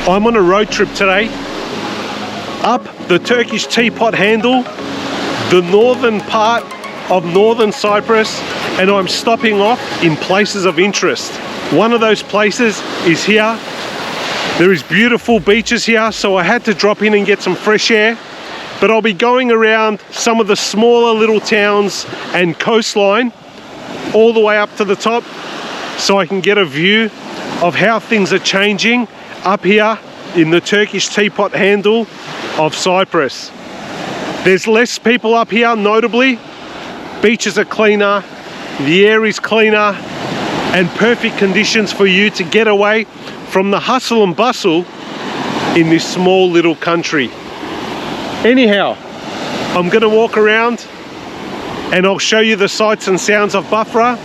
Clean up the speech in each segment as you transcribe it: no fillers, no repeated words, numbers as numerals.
I'm on a road trip today up the Turkish teapot handle, the northern part of Northern Cyprus, and I'm stopping off in places of interest. One of those places is here. There is beautiful beaches here, so I had to drop in and get some fresh air. But I'll be going around some of the smaller little towns and coastline all the way up to the top, so I can get a view of how things are changing up here in the Turkish teapot handle of Cyprus. There's less people up here, notably. Beaches are cleaner, the air is cleaner, and perfect conditions for you to get away from the hustle and bustle in this small little country. Anyhow, I'm gonna walk around and I'll show you the sights and sounds of Bafra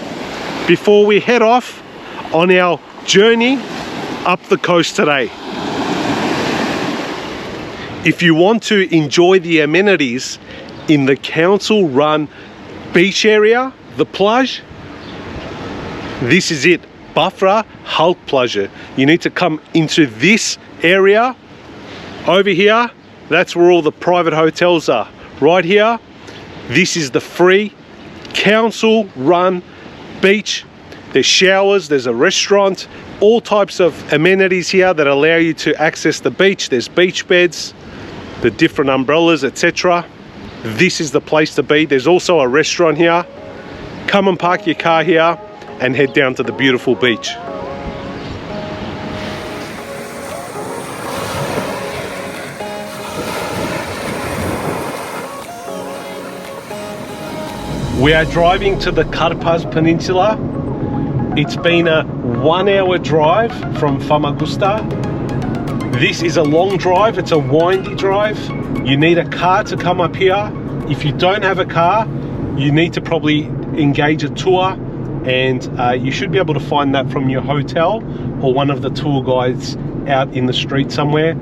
before we head off on our journey up the coast today. If you want to enjoy the amenities in the council-run beach area, the plage, this is it, Bafra Halk Plajı. You need to come into this area. Over here, that's where all the private hotels are. Right here, this is the free council-run beach. There's showers, there's a restaurant, all types of amenities here that allow you to access the beach. There's beach beds, the different umbrellas, etc. This is the place to be. There's also a restaurant here. Come and park your car here and head down to the beautiful beach. We are driving to the Karpaz Peninsula. It's been a 1-hour drive from Famagusta. This is a long drive, it's a windy drive. You need a car to come up here. If you don't have a car, you need to probably engage a tour, and you should be able to find that from your hotel or one of the tour guides out in the street somewhere.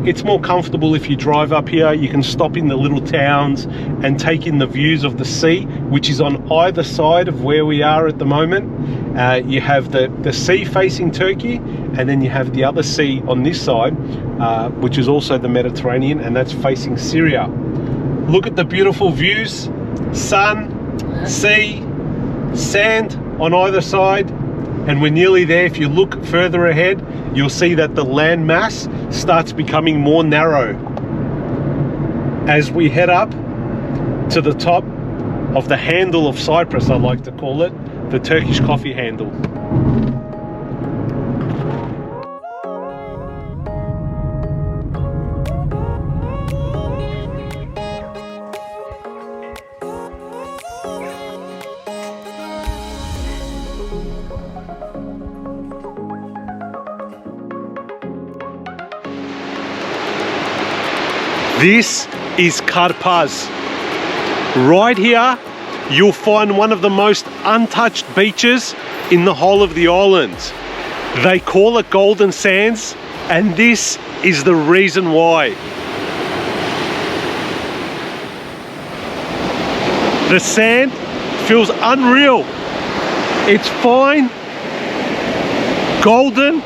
It's more comfortable if you drive up here. You can stop in the little towns and take in the views of the sea, which is on either side of where we are at the moment. You have the sea facing Turkey, and then you have the other sea on this side, which is also the Mediterranean, and that's facing Syria. Look at the beautiful views, sun, sea, sand on either side, and we're nearly there. If you look further ahead, you'll see that the land mass starts becoming more narrow as we head up to the top of the handle of Cyprus, I like to call it, the Turkish coffee handle. This is Karpaz. Right here, you'll find one of the most untouched beaches in the whole of the island. They call it Golden Sands, and this is the reason why. The sand feels unreal. It's fine, golden,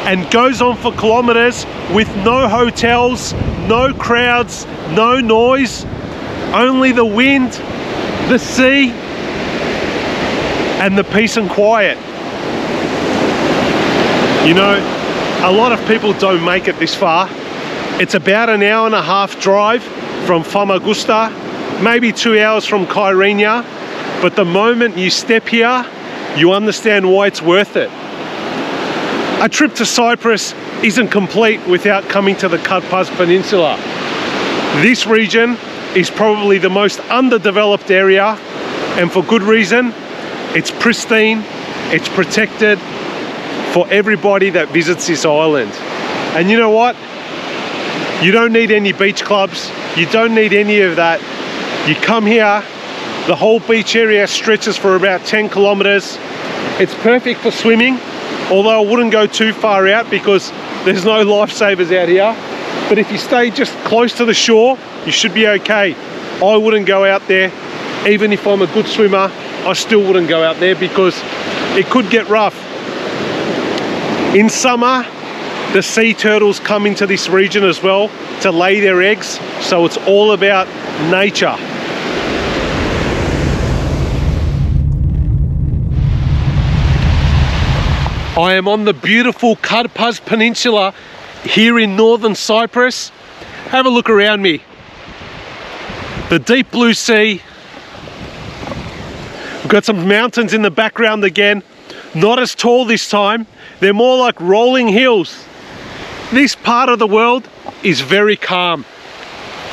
and goes on for kilometers with no hotels, no crowds, no noise, only the wind, the sea, and the peace and quiet. You know, a lot of people don't make it this far. It's about an hour and a half drive from Famagusta, maybe 2 hours from Kyrenia, but the moment you step here, you understand why it's worth it. A trip to Cyprus isn't complete without coming to the Karpaz Peninsula. This region is probably the most underdeveloped area, and for good reason. It's pristine, it's protected for everybody that visits this island. And you know what? You don't need any beach clubs, you don't need any of that. You come here, the whole beach area stretches for about 10 kilometers. It's perfect for swimming, although I wouldn't go too far out because there's no lifesavers out here. But if you stay just close to the shore, you should be okay. I wouldn't go out there. Even if I'm a good swimmer, I still wouldn't go out there because it could get rough. In summer, The sea turtles come into this region as well to lay their eggs, so it's all about nature. I am on the beautiful Karpaz Peninsula here in Northern Cyprus. Have a look around me. The deep blue sea. We've got some mountains in the background again. Not as tall this time. They're more like rolling hills. This part of the world is very calm.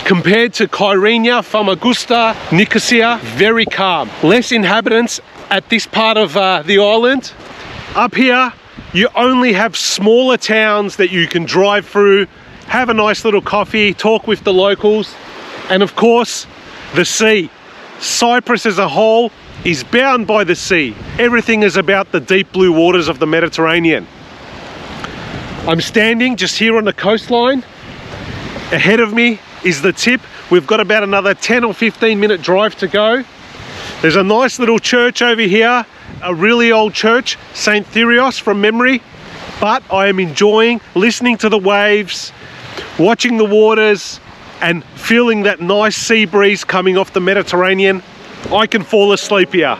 Compared to Kyrenia, Famagusta, Nicosia, very calm. Less inhabitants at this part of the island. Up here, you only have smaller towns that you can drive through, have a nice little coffee, talk with the locals, and of course, the sea. Cyprus as a whole is bound by the sea. Everything is about the deep blue waters of the Mediterranean. I'm standing just here on the coastline. Ahead of me is the tip. We've got about another 10 or 15 minute drive to go. There's a nice little church over here, a really old church, St. Cypriot from memory, but I am enjoying listening to the waves, watching the waters, and feeling that nice sea breeze coming off the Mediterranean. I can fall asleep here.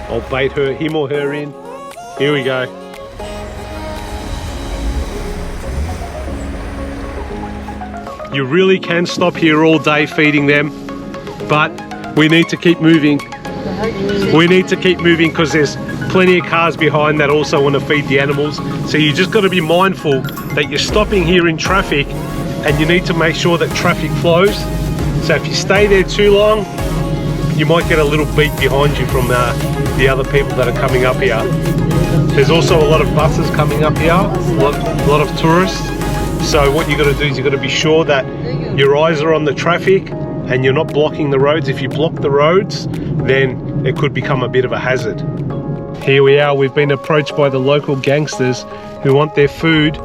I'll bait him or her in. Here we go. You really can stop here all day feeding them, but we need to keep moving. We need to keep moving because there's plenty of cars behind that also want to feed the animals. So you just got to be mindful that you're stopping here in traffic and you need to make sure that traffic flows. So if you stay there too long, you might get a little beat behind you from the other people that are coming up here. There's also a lot of buses coming up here, a lot of tourists. So what you got to do is you got to be sure that your eyes are on the traffic and you're not blocking the roads. If you block the roads, then it could become a bit of a hazard. Here we are, we've been approached by the local gangsters who want their food.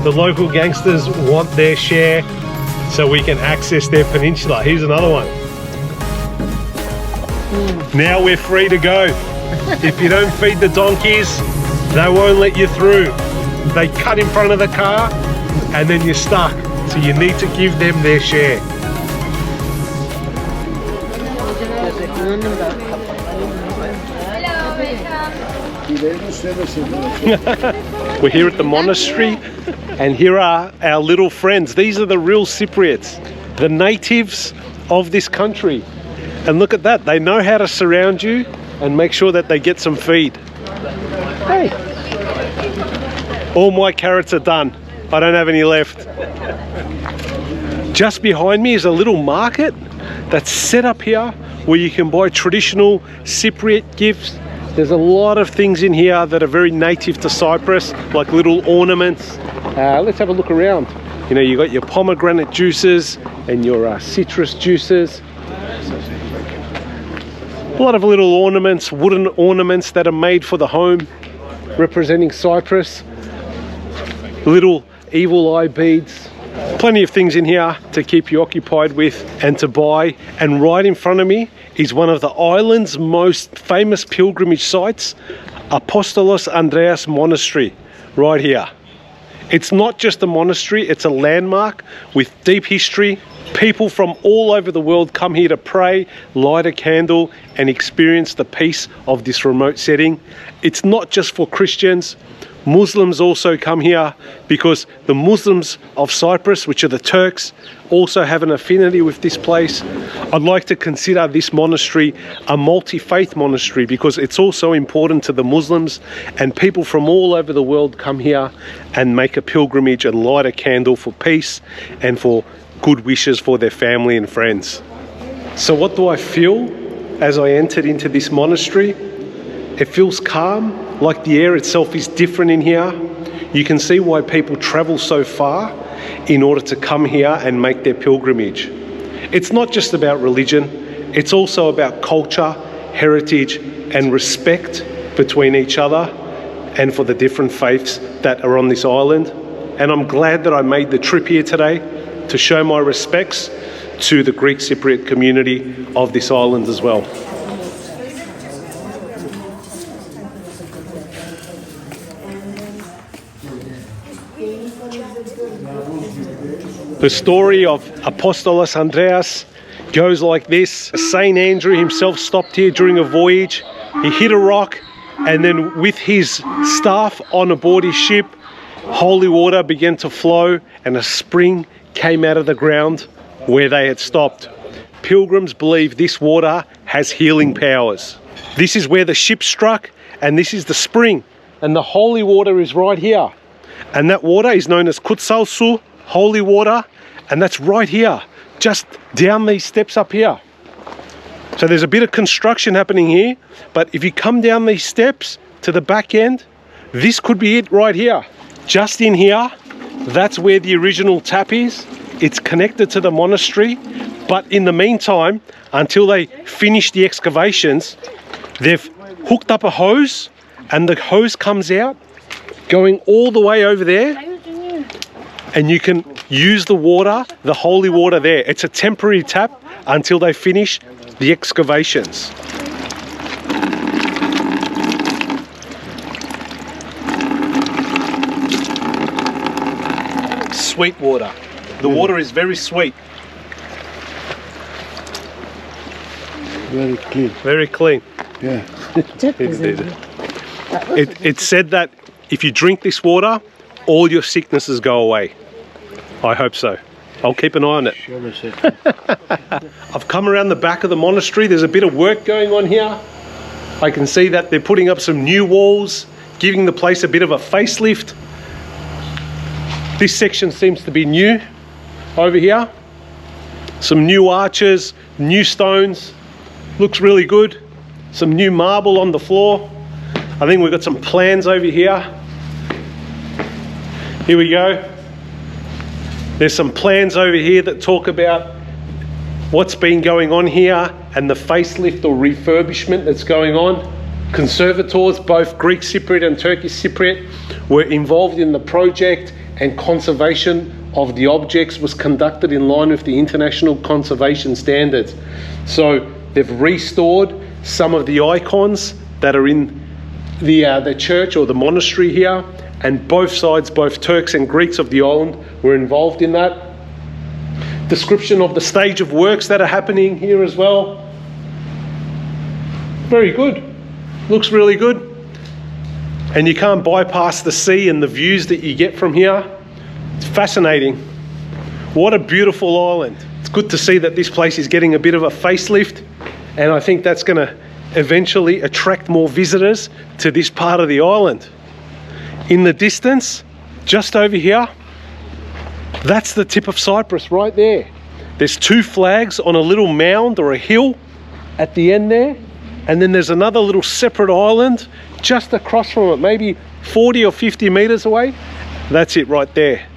The local gangsters want their share so we can access their peninsula. Here's another one. Now we're free to go. If you don't feed the donkeys, they won't let you through. They cut in front of the car and then you're stuck. So you need to give them their share. We're here at the monastery and here are our little friends. These are the real Cypriots, the natives of this country. And look at that, they know how to surround you and make sure that they get some feed. Hey, all my carrots are done. I don't have any left. Just behind me is a little market that's set up here where you can buy traditional Cypriot gifts. There's a lot of things in here that are very native to Cyprus, like little ornaments. Let's have a look around. You know, you got your pomegranate juices and your citrus juices. A lot of little ornaments, wooden ornaments that are made for the home, representing Cyprus. Little evil eye beads. Plenty of things in here to keep you occupied with and to buy. And right in front of me is one of the island's most famous pilgrimage sites, Apostolos Andreas Monastery, right here. It's not just a monastery, it's a landmark with deep history. People from all over the world come here to pray, light a candle, and experience the peace of this remote setting. It's not just for Christians. Muslims also come here because the Muslims of Cyprus, which are the Turks, also have an affinity with this place. I'd like to consider this monastery a multi-faith monastery because it's also important to the Muslims, and people from all over the world come here and make a pilgrimage and light a candle for peace and for good wishes for their family and friends. So what do I feel as I entered into this monastery? It feels calm, like the air itself is different in here. You can see why people travel so far in order to come here and make their pilgrimage. It's not just about religion, it's also about culture, heritage, and respect between each other and for the different faiths that are on this island. And I'm glad that I made the trip here today to show my respects to the Greek Cypriot community of this island as well. The story of Apostolos Andreas goes like this. Saint Andrew himself stopped here during a voyage. He hit a rock, and then with his staff on aboard his ship, holy water began to flow and a spring came out of the ground where they had stopped. Pilgrims believe this water has healing powers. This is where the ship struck, and this is the spring, and the holy water is right here. And that water is known as kutsal su, holy water, and that's right here, just down these steps up here. So there's a bit of construction happening here, but if you come down these steps to the back end, this could be it right here. Just in here, that's where the original tap is. It's connected to the monastery, but in the meantime, until they finish the excavations, they've hooked up a hose, and the hose comes out, going all the way over there, and you can use the water, the holy water there. It's a temporary tap until they finish the excavations. Sweet water. The water is very sweet. Very clean. Very clean. Yeah. It's said that if you drink this water, all your sicknesses go away. I hope so. I'll keep an eye on it. I've come around the back of the monastery. There's a bit of work going on here. I can see that they're putting up some new walls, giving the place a bit of a facelift. This section seems to be new over here. Some new arches, new stones. Looks really good. Some new marble on the floor. I think we've got some plans over here. Here we go. There's some plans over here that talk about what's been going on here and the facelift or refurbishment that's going on. Conservators, both Greek Cypriot and Turkish Cypriot, were involved in the project, and conservation of the objects was conducted in line with the international conservation standards. So they've restored some of the icons that are in the church or the monastery here, and both sides, both Turks and Greeks of the island, were involved in that. Description of the stage of works that are happening here as well. Very good. Looks really good. And you can't bypass the sea and the views that you get from here. It's fascinating. What a beautiful island. It's good to see that this place is getting a bit of a facelift, and I think that's going to eventually attract more visitors to this part of the island. In the distance, just over here, that's the tip of Cyprus right there. There's two flags on a little mound or a hill at the end there, and then there's another little separate island just across from it, maybe 40 or 50 meters away. That's it right there.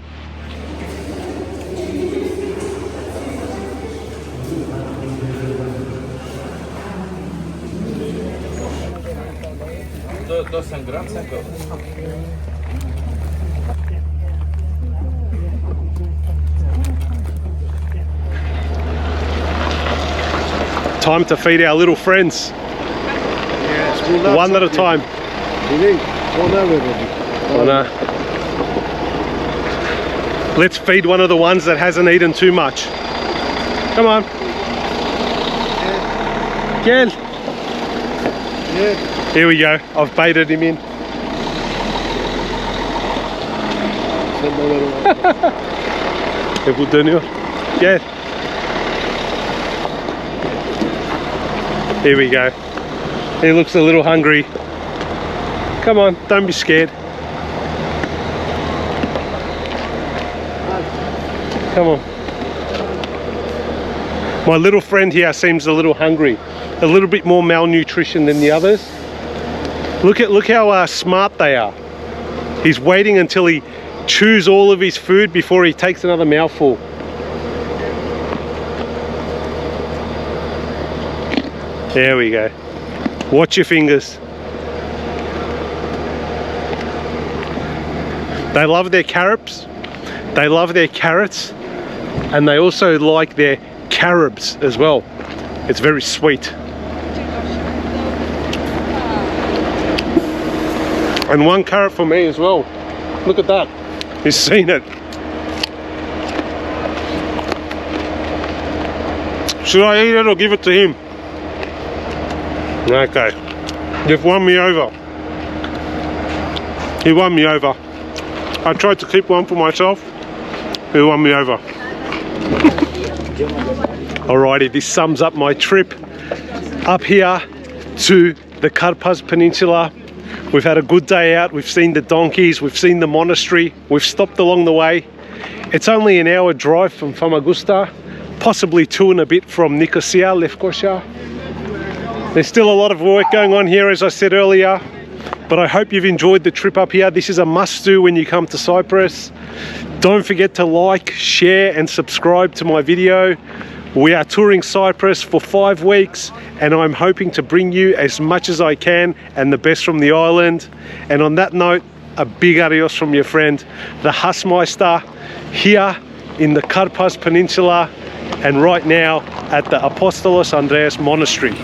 Time to feed our little friends. Yes, one at a time. Let's feed one of the ones that hasn't eaten too much. Come on. Gel. Here we go. I've baited him in. Bu dönüyor. Gel. Here we go. He looks a little hungry. Come on, don't be scared. Come on. My little friend here seems a little hungry. A little bit more malnutrition than the others. Look how smart they are. He's waiting until he chews all of his food before he takes another mouthful. There we go. Watch your fingers. They love their carrots, they love their carrots, and they also like their carobs as well. It's very sweet. And one carrot for me as well. Look at that. He's seen it. Should I eat it or give it to him? Okay. You've won me over. He won me over. I tried to keep one for myself. He won me over. Alrighty, this sums up my trip up here to the Karpaz Peninsula. We've had a good day out. We've seen the donkeys, we've seen the monastery, we've stopped along the way. It's only an hour drive from Famagusta, possibly 2 and a bit from Nicosia, Lefkosia. There's still a lot of work going on here, as I said earlier, but I hope you've enjoyed the trip up here. This is a must-do when you come to Cyprus. Don't forget to like, share and subscribe to my video. We are touring Cyprus for 5 weeks and I'm hoping to bring you as much as I can and the best from the island. And on that note, a big adios from your friend, the Hausmeister, here in the Karpaz Peninsula and right now at the Apostolos Andreas Monastery.